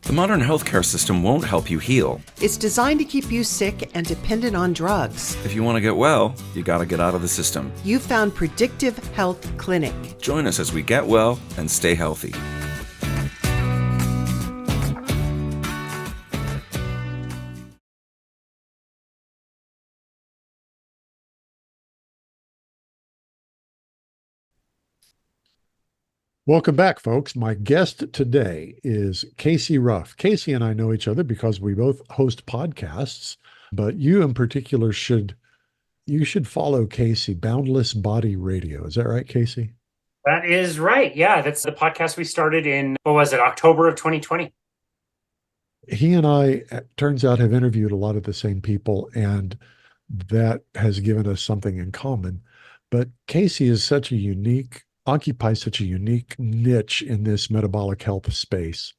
The modern healthcare system won't help you heal. It's designed to keep you sick and dependent on drugs. If you want to get well, you got to get out of the system. You found Predictive Health Clinic. Join us as we get well and stay healthy. Welcome back, folks. My guest today is Casey Ruff. Casey and I know each other because we both host podcasts, but you in particular should follow Casey, Boundless Body Radio. Is that right, Casey? That is right. Yeah, that's the podcast we started in, October of 2020. He and I, it turns out, have interviewed a lot of the same people, and that has given us something in common. But Casey is occupies such a unique niche in this metabolic health space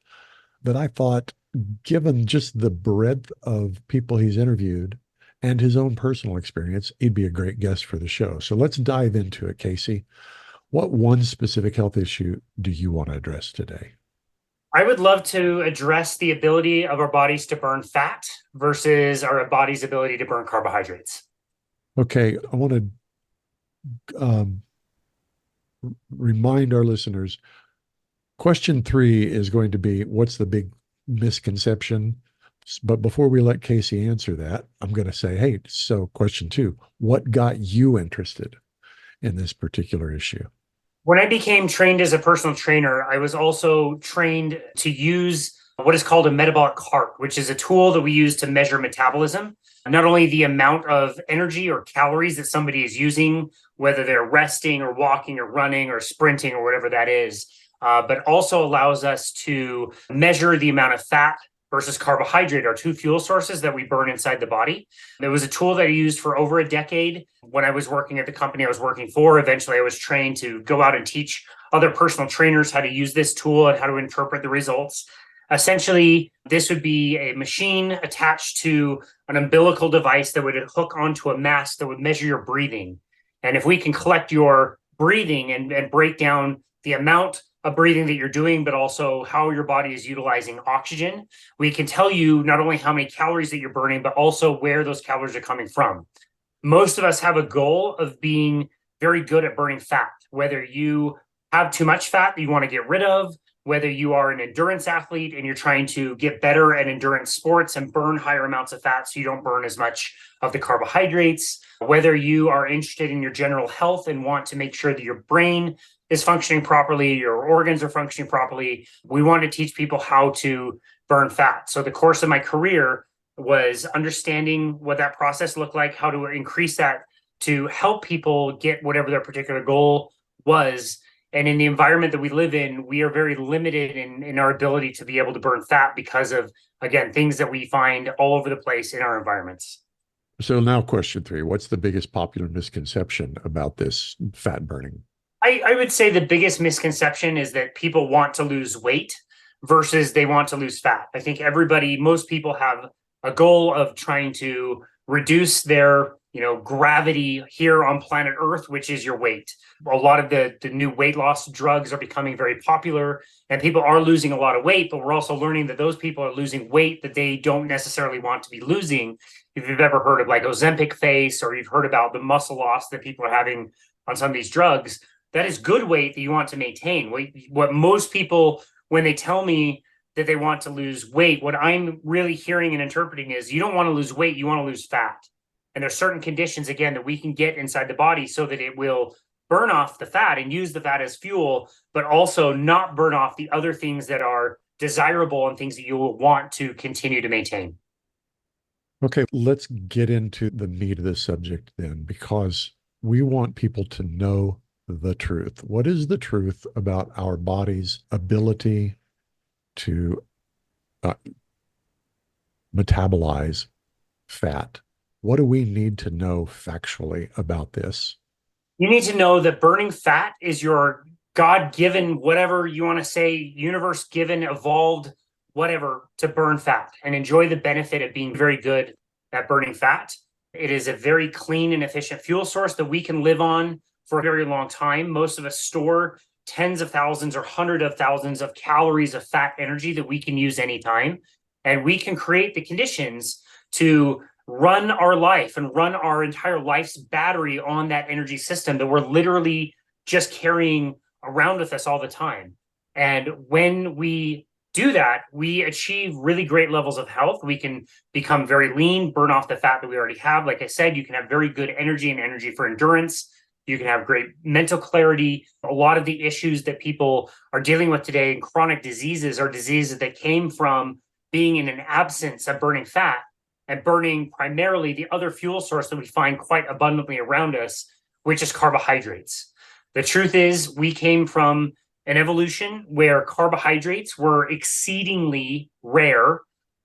that I thought, given just the breadth of people he's interviewed and his own personal experience, he'd be a great guest for the show. So let's dive into it, Casey. What one specific health issue do you want to address today? I would love to address the ability of our bodies to burn fat versus our body's ability to burn carbohydrates. Okay, I want to remind our listeners, question 3 is going to be, what's the big misconception? But before we let Casey answer that, I'm going to say, hey, so question 2, what got you interested in this particular issue? When I became trained as a personal trainer, I was also trained to use what is called a metabolic carb, which is a tool that we use to measure metabolism. Not only the amount of energy or calories that somebody is using, whether they're resting or walking or running or sprinting or whatever that is, but also allows us to measure the amount of fat versus carbohydrate, our two fuel sources that we burn inside the body. It was a tool that I used for over a decade. When I was working at the company I was working for, eventually I was trained to go out and teach other personal trainers how to use this tool and how to interpret the results. Essentially, this would be a machine attached to an umbilical device that would hook onto a mask that would measure your breathing. And if we can collect your breathing and break down the amount of breathing that you're doing, but also how your body is utilizing oxygen, we can tell you not only how many calories that you're burning, but also where those calories are coming from. Most of us have a goal of being very good at burning fat, whether you have too much fat that you want to get rid of, whether you are an endurance athlete and you're trying to get better at endurance sports and burn higher amounts of fat so you don't burn as much of the carbohydrates, whether you are interested in your general health and want to make sure that your brain is functioning properly, your organs are functioning properly. We want to teach people how to burn fat. So the course of my career was understanding what that process looked like, how to increase that to help people get whatever their particular goal was. And in the environment that we live in, we are very limited in our ability to be able to burn fat because of, again, things that we find all over the place in our environments. So now question 3, what's the biggest popular misconception about this fat burning? I would say the biggest misconception is that people want to lose weight versus they want to lose fat. I think most people have a goal of trying to reduce their gravity here on planet Earth, which is your weight. A lot of the new weight loss drugs are becoming very popular and people are losing a lot of weight, but we're also learning that those people are losing weight that they don't necessarily want to be losing. If you've ever heard of like Ozempic face, or you've heard about the muscle loss that people are having on some of these drugs, that is good weight that you want to maintain. What most people, when they tell me that they want to lose weight, what I'm really hearing and interpreting is you don't want to lose weight, you want to lose fat. And there's certain conditions, again, that we can get inside the body so that it will burn off the fat and use the fat as fuel, but also not burn off the other things that are desirable and things that you will want to continue to maintain. Okay, let's get into the meat of this subject then, because we want people to know the truth. What is the truth about our body's ability to metabolize fat? What do we need to know factually about this? You need to know that burning fat is your God-given, whatever you want to say, universe-given, evolved, whatever, to burn fat and enjoy the benefit of being very good at burning fat. It is a very clean and efficient fuel source that we can live on for a very long time. Most of us store tens of thousands or hundreds of thousands of calories of fat energy that we can use anytime. And we can create the conditions to run our life and run our entire life's battery on that energy system that we're literally just carrying around with us all the time. And when we do that, we achieve really great levels of health. We can become very lean, burn off the fat that we already have. Like I said, you can have very good energy and energy for endurance. You can have great mental clarity. A lot of the issues that people are dealing with today in chronic diseases are diseases that came from being in an absence of burning fat and burning primarily the other fuel source that we find quite abundantly around us, which is carbohydrates. The truth is, we came from an evolution where carbohydrates were exceedingly rare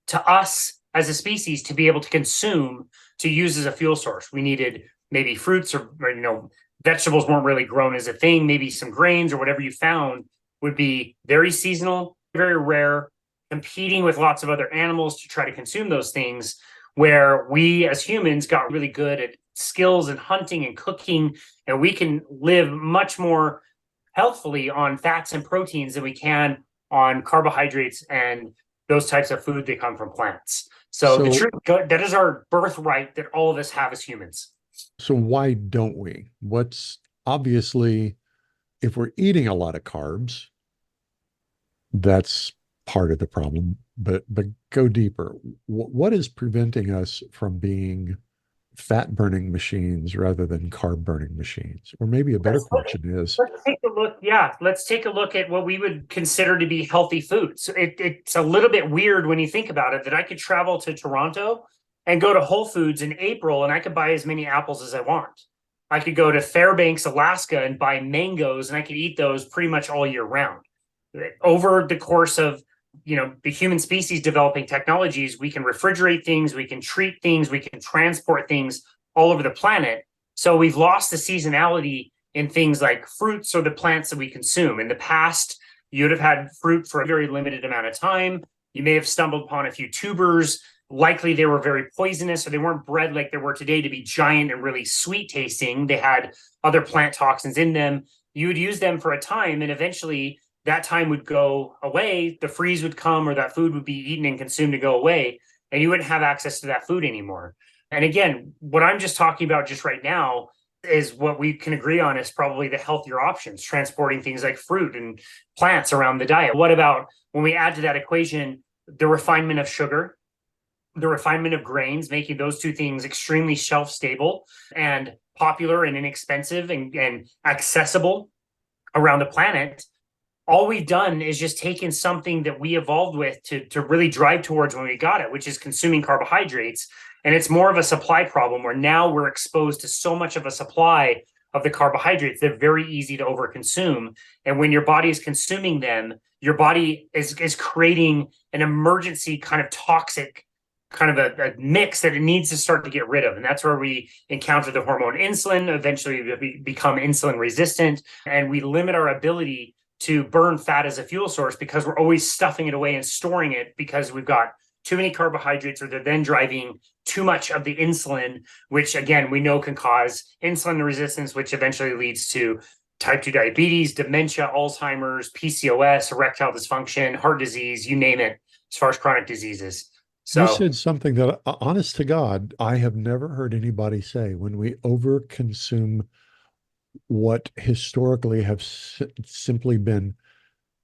to us as a species to be able to consume, to use as a fuel source. We needed maybe fruits or vegetables weren't really grown as a thing. Maybe some grains or whatever you found would be very seasonal, very rare, competing with lots of other animals to try to consume those things, where we as humans got really good at skills and hunting and cooking, and we can live much more healthfully on fats and proteins than we can on carbohydrates and those types of food that come from plants. So the truth, that is our birthright that all of us have as humans. So why don't we? What's obviously, if we're eating a lot of carbs, that's part of the problem, but go deeper. What is preventing us from being fat burning machines rather than carb burning machines? Or maybe a better question is, let's take a look. Yeah, let's take a look at what we would consider to be healthy foods. It's a little bit weird when you think about it that I could travel to Toronto and go to Whole Foods in April and I could buy as many apples as I want. I could go to Fairbanks, Alaska and buy mangoes and I could eat those pretty much all year round. Over the course of the human species developing technologies, we can refrigerate things, we can treat things, we can transport things all over the planet. So we've lost the seasonality in things like fruits or the plants that we consume. In the past, you'd have had fruit for a very limited amount of time. You may have stumbled upon a few tubers. Likely they were very poisonous or they weren't bred like they were today to be giant and really sweet tasting. They had other plant toxins in them. You would use them for a time and eventually that time would go away, the freeze would come or that food would be eaten and consumed to go away, and you wouldn't have access to that food anymore. And again, what I'm just talking about just right now is what we can agree on is probably the healthier options, transporting things like fruit and plants around the diet. What about when we add to that equation the refinement of sugar, the refinement of grains, making those two things extremely shelf stable and popular and inexpensive and accessible around the planet? All we've done is just taken something that we evolved with to really drive towards when we got it, which is consuming carbohydrates. And it's more of a supply problem where now we're exposed to so much of a supply of the carbohydrates. They're very easy to overconsume. And when your body is consuming them, your body is creating an emergency kind of toxic kind of a mix that it needs to start to get rid of. And that's where we encounter the hormone insulin. Eventually we become insulin resistant and we limit our ability to burn fat as a fuel source because we're always stuffing it away and storing it because we've got too many carbohydrates or they're then driving too much of the insulin, which again, we know can cause insulin resistance, which eventually leads to type 2 diabetes, dementia, Alzheimer's, PCOS, erectile dysfunction, heart disease, you name it, as far as chronic diseases. So you said something that, honest to God, I have never heard anybody say. When we overconsume what historically have simply been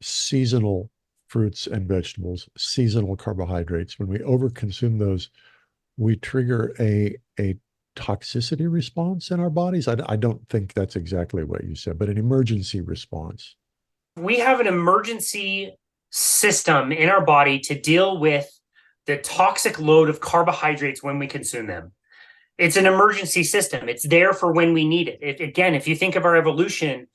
seasonal fruits and vegetables, seasonal carbohydrates, when we overconsume those, we trigger a toxicity response in our bodies. I don't think that's exactly what you said, but an emergency response. We have an emergency system in our body to deal with the toxic load of carbohydrates when we consume them. It's an emergency system. It's there for when we need it. Again, if you think of our evolution,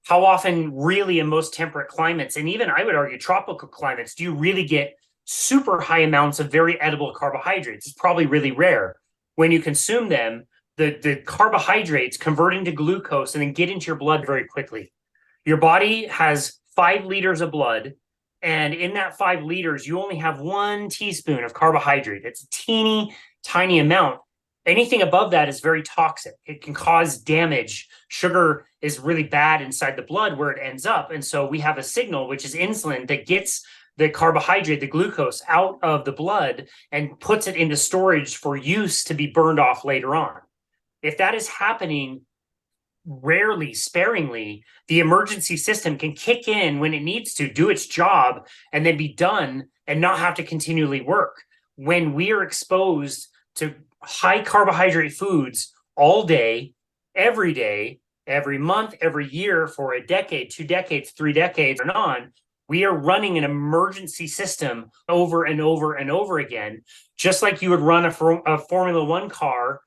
how often really in most temperate climates, and even I would argue tropical climates, do you really get super high amounts of very edible carbohydrates? It's probably really rare. When you consume them, the carbohydrates convert into glucose and then get into your blood very quickly. Your body has 5 liters of blood, and in that 5 liters, you only have 1 teaspoon of carbohydrate. It's a teeny tiny amount. Anything above that is very toxic. It can cause damage. Sugar is really bad inside the blood where it ends up. And so we have a signal, which is insulin, that gets the carbohydrate, the glucose, out of the blood and puts it into storage for use to be burned off later on. If that is happening rarely, sparingly, the emergency system can kick in when it needs to, do its job, and then be done and not have to continually work. When we are exposed to high carbohydrate foods all day, every month, every year for a decade, 2 decades, 3 decades, and on, we are running an emergency system over and over and over again, just like you would run a Formula One car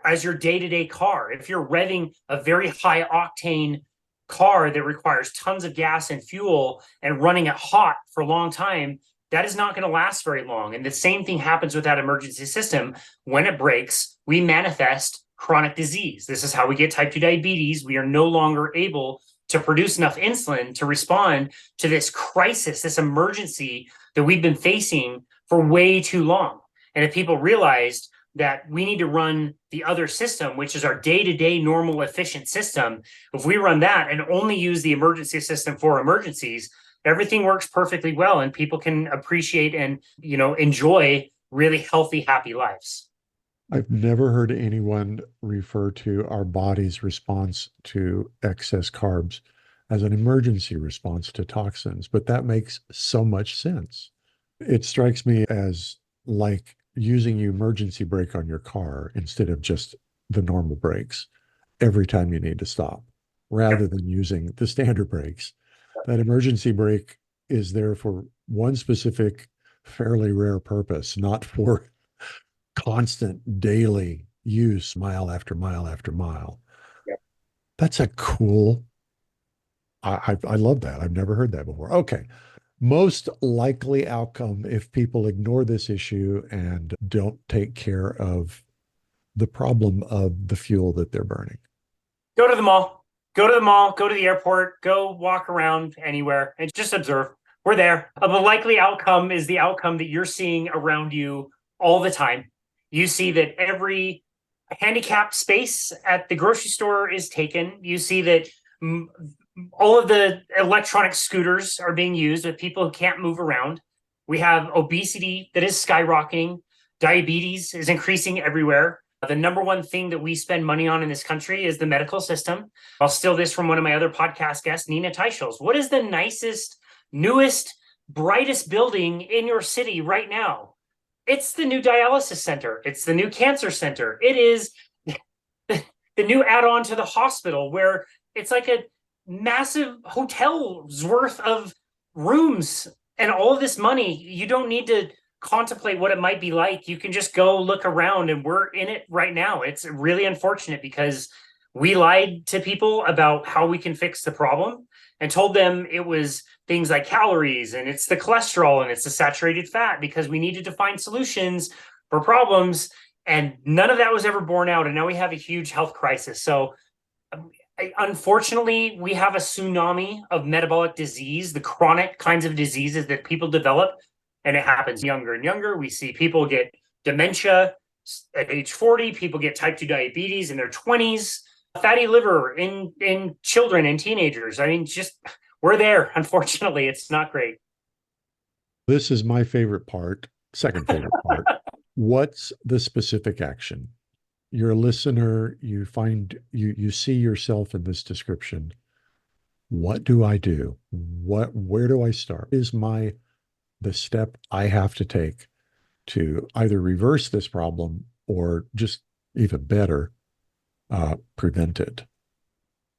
as your day-to-day car. If you're revving a very high octane car that requires tons of gas and fuel and running it hot for a long time, that is not going to last very long. And the same thing happens with that emergency system. When it breaks, we manifest chronic disease. This is how we get type 2 diabetes. We are no longer able to produce enough insulin to respond to this crisis, this emergency that we've been facing for way too long. And if people realized that we need to run the other system, which is our day-to-day normal efficient system, if we run that and only use the emergency system for emergencies, everything works perfectly well and people can appreciate and, enjoy really healthy, happy lives. I've never heard anyone refer to our body's response to excess carbs as an emergency response to toxins, but that makes so much sense. It strikes me as like using the emergency brake on your car instead of just the normal brakes every time you need to stop, rather than using the standard brakes. That emergency brake is there for one specific, fairly rare purpose, not for constant daily use, mile after mile after mile. Yeah. That's a cool, I love that. I've never heard that before. Okay. Most likely outcome if people ignore this issue and don't take care of the problem of the fuel that they're burning. Go to the mall, go to the airport, go walk around anywhere and just observe. We're there. The likely outcome is the outcome that you're seeing around you all the time. You see that every handicapped space at the grocery store is taken. You see that all of the electronic scooters are being used with people who can't move around. We have obesity that is skyrocketing. Diabetes is increasing everywhere. The number one thing that we spend money on in this country is the medical system. I'll steal this from one of my other podcast guests, Nina Teichels. What is the nicest, newest, brightest building in your city right now? It's the new dialysis center. It's the new cancer center. It is the new add-on to the hospital where it's like a massive hotel's worth of rooms and all of this money. You don't need to contemplate what it might be like. You can just go look around and we're in it right now. It's really unfortunate because we lied to people about how we can fix the problem and told them it was things like calories and it's the cholesterol and it's the saturated fat because we needed to find solutions for problems. And none of that was ever borne out. And now we have a huge health crisis. So unfortunately, we have a tsunami of metabolic disease, the chronic kinds of diseases that people develop, and it happens younger and younger. We see people get dementia at age 40, people get type 2 diabetes in their 20s, fatty liver in children and teenagers. I mean, just we're there. Unfortunately, it's not great. This is my favorite part, second favorite part. What's the specific action? You're a listener, you see yourself in this description. What do I do? Where do I start? Is the step I have to take to either reverse this problem or just even better, prevent it?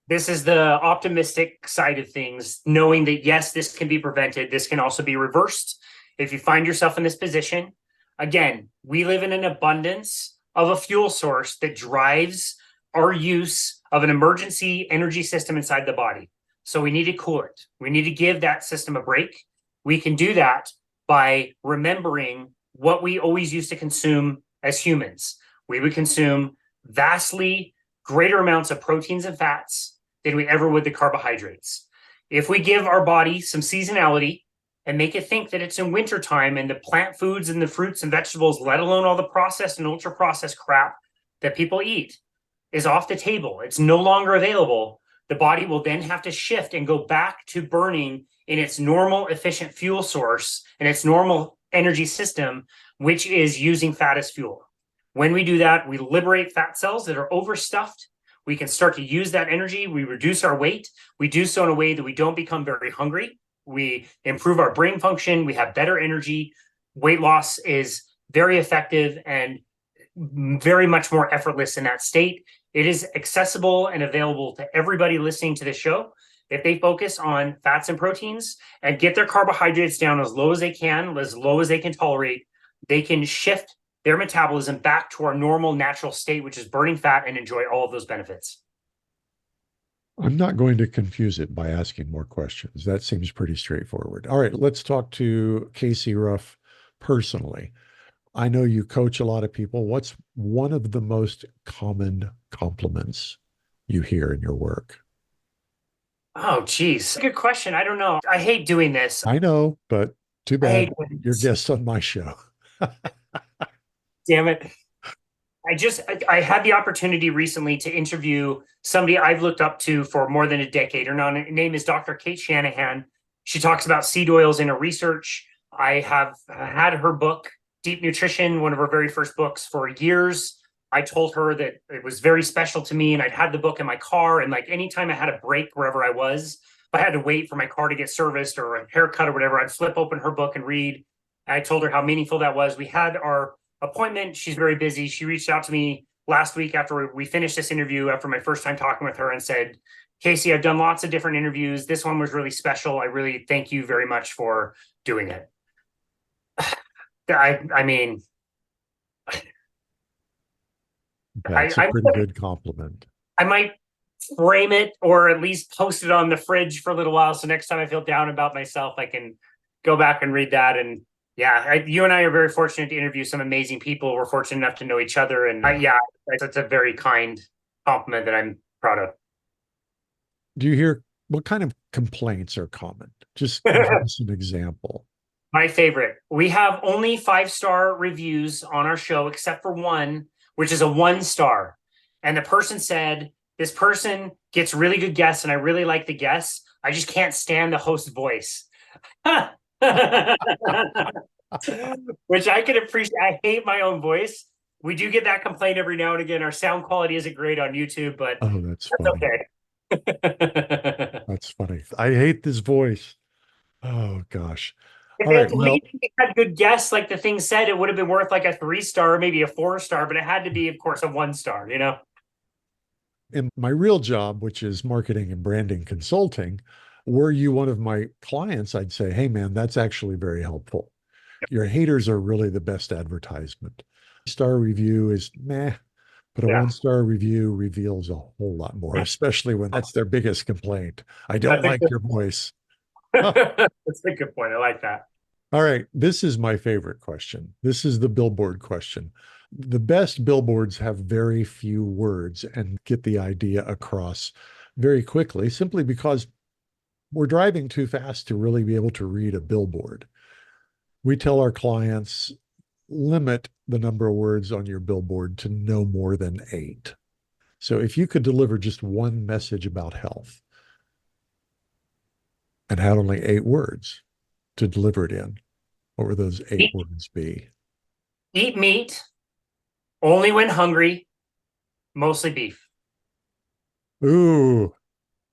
This is the optimistic side of things, knowing that, yes, this can be prevented. This can also be reversed. If you find yourself in this position, again, we live in an abundance of a fuel source that drives our use of an emergency energy system inside the body. So we need to cool it. We need to give that system a break. We can do that by remembering what we always used to consume as humans. We would consume vastly greater amounts of proteins and fats than we ever would the carbohydrates. If we give our body some seasonality and make it think that it's in wintertime and the plant foods and the fruits and vegetables, let alone all the processed and ultra processed crap that people eat is off the table. It's no longer available. The body will then have to shift and go back to burning in its normal efficient fuel source and its normal energy system, which is using fat as fuel. When we do that, we liberate fat cells that are overstuffed. We can start to use that energy. We reduce our weight. We do so in a way that we don't become very hungry. We improve our brain function. We have better energy. Weight loss is very effective and very much more effortless in that state. It is accessible and available to everybody listening to the show. If they focus on fats and proteins and get their carbohydrates down as low as they can tolerate, they can shift their metabolism back to our normal natural state, which is burning fat, and enjoy all of those benefits. I'm not going to confuse it by asking more questions. That seems pretty straightforward. All right, let's talk to Casey Ruff personally. I know you coach a lot of people. What's one of the most common compliments you hear in your work? Oh, geez. Good question. I don't know. I hate doing this. I know, but too bad you're guest on my show. Damn it. I had the opportunity recently to interview somebody I've looked up to for more than a decade. Her name is Dr. Kate Shanahan. She talks about seed oils in her research. I have had her book, Deep Nutrition, one of her very first books, for years. I told her that it was very special to me, and I'd had the book in my car, and like anytime I had a break wherever I was, if I had to wait for my car to get serviced or a haircut or whatever, I'd flip open her book and read. I told her how meaningful that was. We had our appointment. She's very busy. She reached out to me last week after we finished this interview, after my first time talking with her, and said, Casey, I've done lots of different interviews. This one was really special. I really thank you very much for doing it. I mean, that's a pretty good compliment. I might frame it or at least post it on the fridge for a little while. So next time I feel down about myself, I can go back and read that. And yeah, you and I are very fortunate to interview some amazing people. We're fortunate enough to know each other. And that's a very kind compliment that I'm proud of. Do you hear what kind of complaints are common? Just give us an example. My favorite. We have only 5-star reviews on our show, except for one, which is a 1-star. And the person said, this person gets really good guests, and I really like the guests. I just can't stand the host's voice. Which I can appreciate. I hate my own voice. We do get that complaint every now and again. Our sound quality isn't great on YouTube, but that's funny. Okay. That's funny. I hate this voice. Oh, gosh. All right, maybe we had good guests, like the thing said, it would have been worth like a 3-star, maybe a 4-star, but it had to be, of course, a 1-star, you know? In my real job, which is marketing and branding consulting, were you one of my clients, I'd say, hey, man, that's actually very helpful. Your haters are really the best advertisement. Star review is meh, but a 1-star review reveals a whole lot more, especially when that's their biggest complaint. I don't like your voice. That's a good point. I like that. All right. This is my favorite question. This is the billboard question. The best billboards have very few words and get the idea across very quickly, simply because we're driving too fast to really be able to read a billboard. We tell our clients, limit the number of words on your billboard to no more than 8. So if you could deliver just one message about health and had only 8 words to deliver it in, what would those 8 words be? Eat meat, only when hungry, mostly beef. Ooh,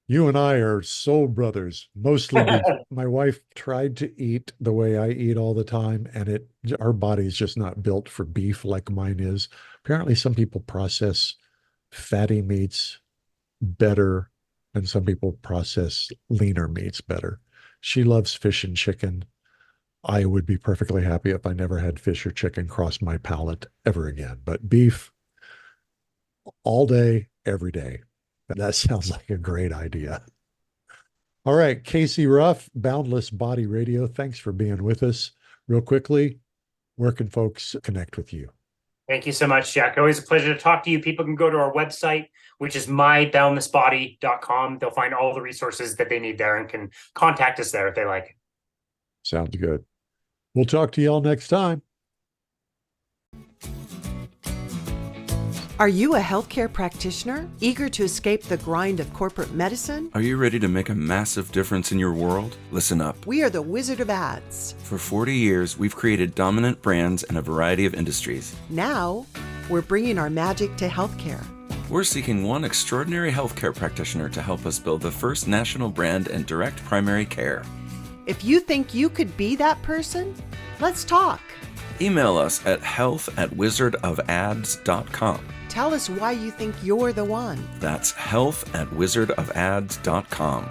you and I are soul brothers, mostly beef. My wife tried to eat the way I eat all the time, and our body's just not built for beef like mine is. Apparently, some people process fatty meats better, and some people process leaner meats better. She loves fish and chicken. I would be perfectly happy if I never had fish or chicken cross my palate ever again. But beef, all day, every day. That sounds like a great idea. All right, Casey Ruff, Boundless Body Radio. Thanks for being with us. Real quickly, where can folks connect with you? Thank you so much, Jack. Always a pleasure to talk to you. People can go to our website, which is myboundlessbody.com. They'll find all the resources that they need there and can contact us there if they like. Sounds good. We'll talk to y'all next time. Are you a healthcare practitioner eager to escape the grind of corporate medicine? Are you ready to make a massive difference in your world? Listen up. We are the Wizard of Ads. For 40 years, we've created dominant brands in a variety of industries. Now, we're bringing our magic to healthcare. We're seeking one extraordinary healthcare practitioner to help us build the first national brand in direct primary care. If you think you could be that person, let's talk. Email us at health@wizardofads.com. Tell us why you think you're the one. That's health@wizardofads.com.